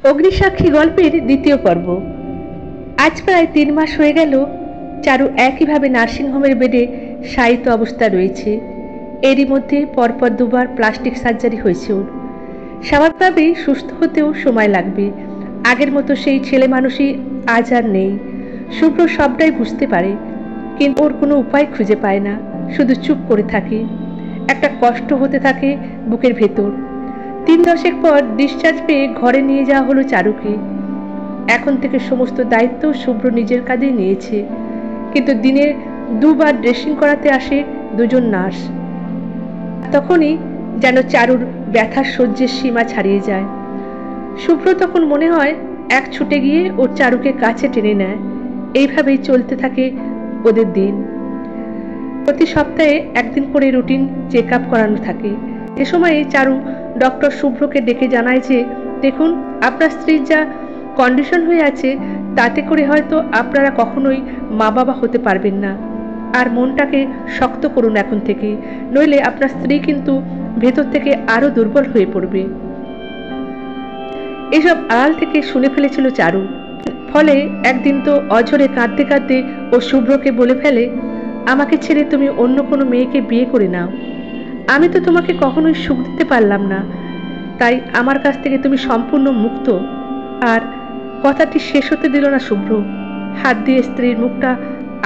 অগ্নিসাক্ষী গল্পের দ্বিতীয় পর্ব। আজ প্রায় 3 মাস হয়ে গেল চারু একইভাবে নার্সিংহোমের বেডে শায়িত অবস্থা রয়েছে। এরই মধ্যে পরপর 2বার প্লাস্টিক সার্জারি হয়েছে ওর। স্বাভাবিকভাবেই সুস্থ হতেও সময় লাগবে। আগের মতো সেই ছেলে মানুষই আজ আর নেই। শুভ্র সবটাই বুঝতে পারে, কিন্তু ওর কোনো উপায় খুঁজে পায় না, শুধু চুপ করে থাকে। একটা কষ্ট হতে থাকে বুকের ভেতর। 3 দশেক পর ডিসচার্জ পেয়ে ঘরে নিয়ে যাওয়া হলো চারুকে। এখন থেকে সমস্ত দায়িত্ব শুভ্র নিজের কাঁধেই নিয়েছে, কিন্তু দিনে 2বার ড্রেসিং করাতে আসে 2জন নার্স। তখনই যেন চারুর ব্যথার সহ্যের সীমা ছাড়িয়ে যায়। শুভ্র তখন মনে হয় এক ছুটে গিয়ে ওর চারুকে কাছে টেনে নেয়। এইভাবেই চলতে থাকে ওদের দিন। প্রতি সপ্তাহে একদিন করে রুটিন চেক আপ করানো থাকে। এ সময়ে চারু ডক্টর শুভ্রকে ডেকে জানায় যে, দেখুন, আপনার স্ত্রীর যা কন্ডিশন হয়ে আছে তাতে করে হয়তো আপনারা কখনোই মা বাবা হতে পারবেন না। আর মনটাকে শক্ত করুন এখন থেকে, নইলে আপনার স্ত্রী কিন্তু ভেতর থেকে আরো দুর্বল হয়ে পড়বে। এসব আড়াল থেকে শুনে ফেলেছিল চারু। ফলে একদিন তো অঝরে কাঁদতে কাঁদতে ও শুভ্রকে বলে ফেলে, আমাকে ছেড়ে তুমি অন্য কোনো মেয়েকে বিয়ে করে নাও। আমি তো তোমাকে কখনোই সুখ দিতে পারলাম না, তাই আমার কাছ থেকে তুমি সম্পূর্ণ মুক্ত। আর কথাটি শেষ হতে দিল না শুভ্র। হাত দিয়ে স্ত্রীর মুখটা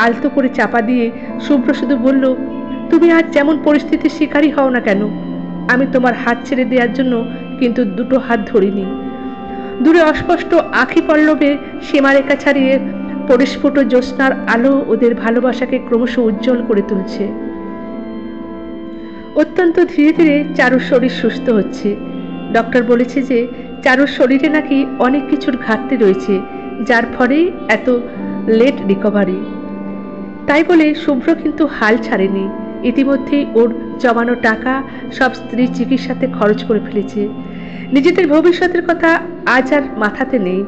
আলতো করে চাপা দিয়ে শুভ্র শুধু বলল, তুমি আজ যেমন পরিস্থিতির শিকারী হও না কেন, আমি তোমার হাত ছেড়ে দেওয়ার জন্য কিন্তু 2টো হাত ধরিনি। দূরে অস্পষ্ট আঁখি পল্লবে সীমারেখা ছাড়িয়ে পরিস্ফুট জ্যোৎস্নার আলো ওদের ভালোবাসাকে ক্রমশ উজ্জ্বল করে তুলছে। অত্যন্ত ধীরে ধীরে চারুর শরীর সুস্থ হচ্ছে। ডক্টর বলেছে যে চারুর শরীরে নাকি অনেক কিছুর ঘাটতি রয়েছে, যার ফলেই এত লেট রিকভারি। তাই বলে শুভ্র কিন্তু হাল ছাড়েনি। ইতিমধ্যেই ওর জমানো টাকা সব স্ত্রীর চিকিৎসাতে খরচ করে ফেলেছে। নিজেদের ভবিষ্যতের কথা আজ আর মাথাতে নেই।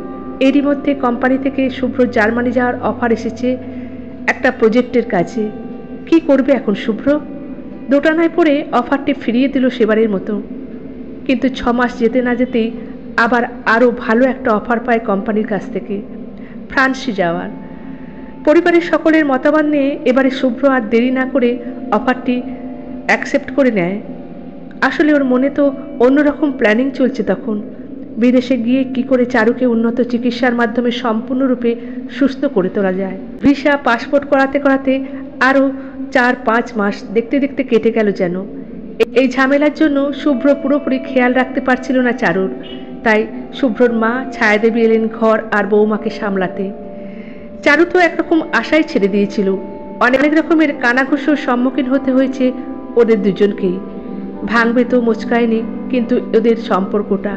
এরই মধ্যে কোম্পানি থেকে শুভ্র জার্মানি যাওয়ার অফার এসেছে একটা প্রজেক্টের কাছে। কি করবে এখন শুভ্র? দোটানায় পড়ে অফারটি ফিরিয়ে দিল সেবারের মতো। কিন্তু 6 মাস যেতে না যেতেই আবার আরও ভালো একটা অফার পায় কোম্পানির কাছ থেকে, ফ্রান্সে যাওয়ার। পরিবারের সকলের মতামত নিয়ে এবারে শুভ্র আর দেরি না করে অফারটি অ্যাকসেপ্ট করে নেয়। আসলে ওর মনে তো অন্যরকম প্ল্যানিং চলছে তখন। বিদেশে গিয়ে কি করে চারুকে উন্নত চিকিৎসার মাধ্যমে সম্পূর্ণরূপে সুস্থ করে তোলা যায়। ভিসা পাসপোর্ট করাতে করাতে আরও 4-5 মাস দেখতে দেখতে কেটে গেল যেন। এই ঝামেলার জন্য শুভ্র পুরোপুরি খেয়াল রাখতে পারছিল না চারুর। তাই শুভ্রর মা ছায়াদেবী এলেন ঘর আর বৌমাকে সামলাতে। চারু তো একরকম আশাই ছেড়ে দিয়েছিল। অনেক রকমের কানাঘুষোর সম্মুখীন হতে হয়েছে ওদের দুজনকেই। ভাঙবে তো মোচকায়নি কিন্তু ওদের সম্পর্কটা।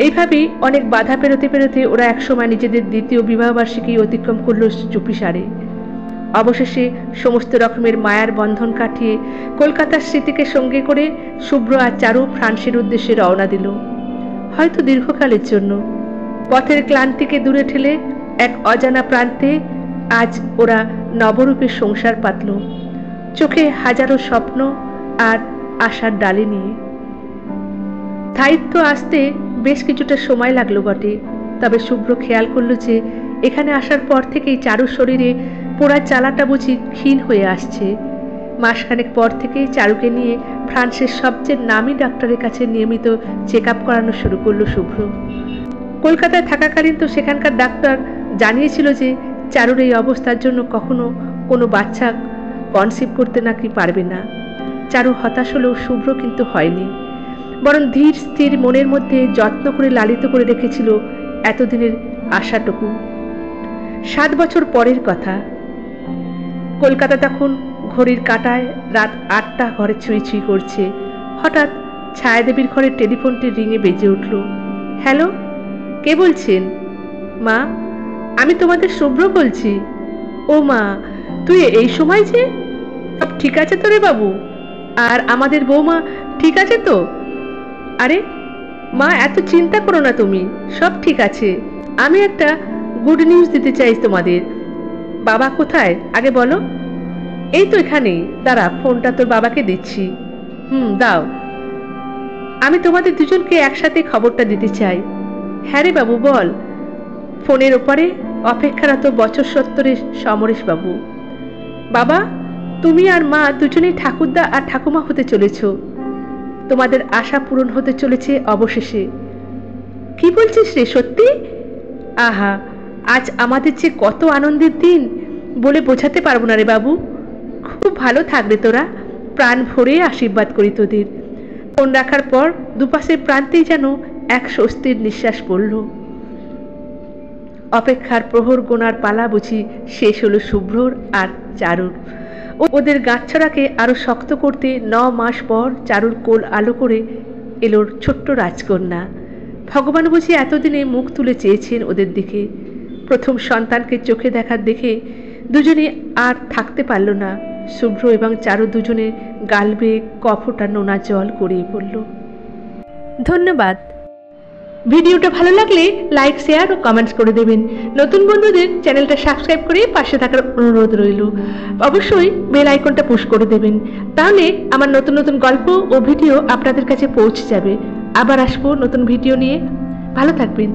এইভাবেই অনেক বাধা পেরোতে পেরোতে ওরা একসময় নিজেদের দ্বিতীয় বিবাহবার্ষিকী অতিক্রম করলো চুপিসারে। অবশেষে সমস্ত রকমের মায়ার বন্ধন কাটিয়ে কলকাতার স্মৃতিকে সঙ্গে করে শুভ্র আর চারু ফ্রান্সের উদ্দেশ্যে রওনা দিল, হয়তো দীর্ঘকালের জন্য। পথের ক্লান্তিকে দূরে ঠেলে এক অজানা প্রান্তে আজ ওরা নবরূপে সংসার পাতল, চোখে হাজারো স্বপ্ন আর আশার ডালি নিয়ে। দায়িত্ব আসতে বেশ কিছুটা সময় লাগলো বটে, তবে শুভ্র খেয়াল করল যে এখানে আসার পর থেকেই চারুর শরীরে পোড়ার জ্বালাটা বুঝি ক্ষীণ হয়ে আসছে। মাসখানেক পর থেকেই চারুকে নিয়ে ফ্রান্সের সবচেয়ে নামী ডাক্তারের কাছে নিয়মিত চেক আপ করানো শুরু করলো শুভ্র। কলকাতায় থাকাকালীন তো সেখানকার ডাক্তার জানিয়েছিল যে চারুর এই অবস্থার জন্য কখনো কোনো বাচ্চা কনসিভ করতে নাকি পারবে না। চারু হতাশ হলেও শুভ্র কিন্তু হয়নি, বরং ধীর স্থির মনের মধ্যে যত্ন করে লালিত করে রেখেছিল এতদিনের আশাটুকু। 7 বছর পরের কথা। কলকাতা তখন ঘড়ির কাঁটায় রাত 8টা, ঘরে ছুঁই ছুঁই করছে। হঠাৎ ছায়াদেবীর ঘরের টেলিফোনটি রিংয়ে বেজে উঠল। হ্যালো, কে বলছেন? মা, আমি তোমাদের শুভ্র বলছি। ও মা, তুই এই সময় যে? সব ঠিক আছে তো রে বাবু? আর আমাদের বৌমা ঠিক আছে তো? আরে মা, এত চিন্তা করো না তুমি, সব ঠিক আছে। আমি একটা গুড নিউজ দিতে চাই তোমাদের। বাবা কোথায় আগে বলো? এই তো এখানেই, দাঁড়া, ফোনটা তোর বাবাকে দিচ্ছি। দাও। আমি তোমাদের দুজনকে একসাথে খবরটা দিতে চাই। হ্যাঁ রে বাবু বল। ফোনের ওপারে অপেক্ষারত বছর 70-এর সমরেশবাবু। বাবা, তুমি আর মা দুজনেই ঠাকুরদা আর ঠাকুমা হতে চলেছ। তোমাদের আশা পূরণ হতে চলেছে অবশেষে। কি বলছিস রে, সত্যি? আহা, আজ আমাদের যে কত আনন্দের দিন বলে বোঝাতে পারবো না রে বাবু। খুব ভালো থাকবে তোরা, প্রাণ ভরে আশীর্বাদ করি তোদের। ফোন রাখার পর দুপাশের প্রান্তেই যেন এক স্বস্তির নিঃশ্বাস পড়ল। অপেক্ষার প্রহর গোনার পালা বুঝি শেষ হলো শুভ্রর আর চারুর। ওদের গাঁটছড়াকে আরো শক্ত করতে 9 মাস পর চারুর কোল আলো করে এলো ছোট্ট রাজকন্যা। ভগবান বুঝি এতদিনে মুখ তুলে চেয়েছেন ওদের দিকে। প্রথম সন্তানকে চোখে দেখার দেখে দুজনে আর থাকতে পারল না। শুভ্র এবং চারু দুজনে গাল বেয়ে কফোটা নোনা জল গড়িয়ে পড়ল। ধন্যবাদ। ভিডিওটা ভালো লাগলে লাইক, শেয়ার ও কমেন্টস করে দেবেন। নতুন বন্ধুদের চ্যানেলটা সাবস্ক্রাইব করে পাশে থাকার অনুরোধ রইল। অবশ্যই বেল আইকনটা পুশ করে দেবেন, তাহলে আমার নতুন নতুন গল্প ও ভিডিও আপনাদের কাছে পৌঁছে যাবে। আবার আসবো নতুন ভিডিও নিয়ে। ভালো থাকবেন।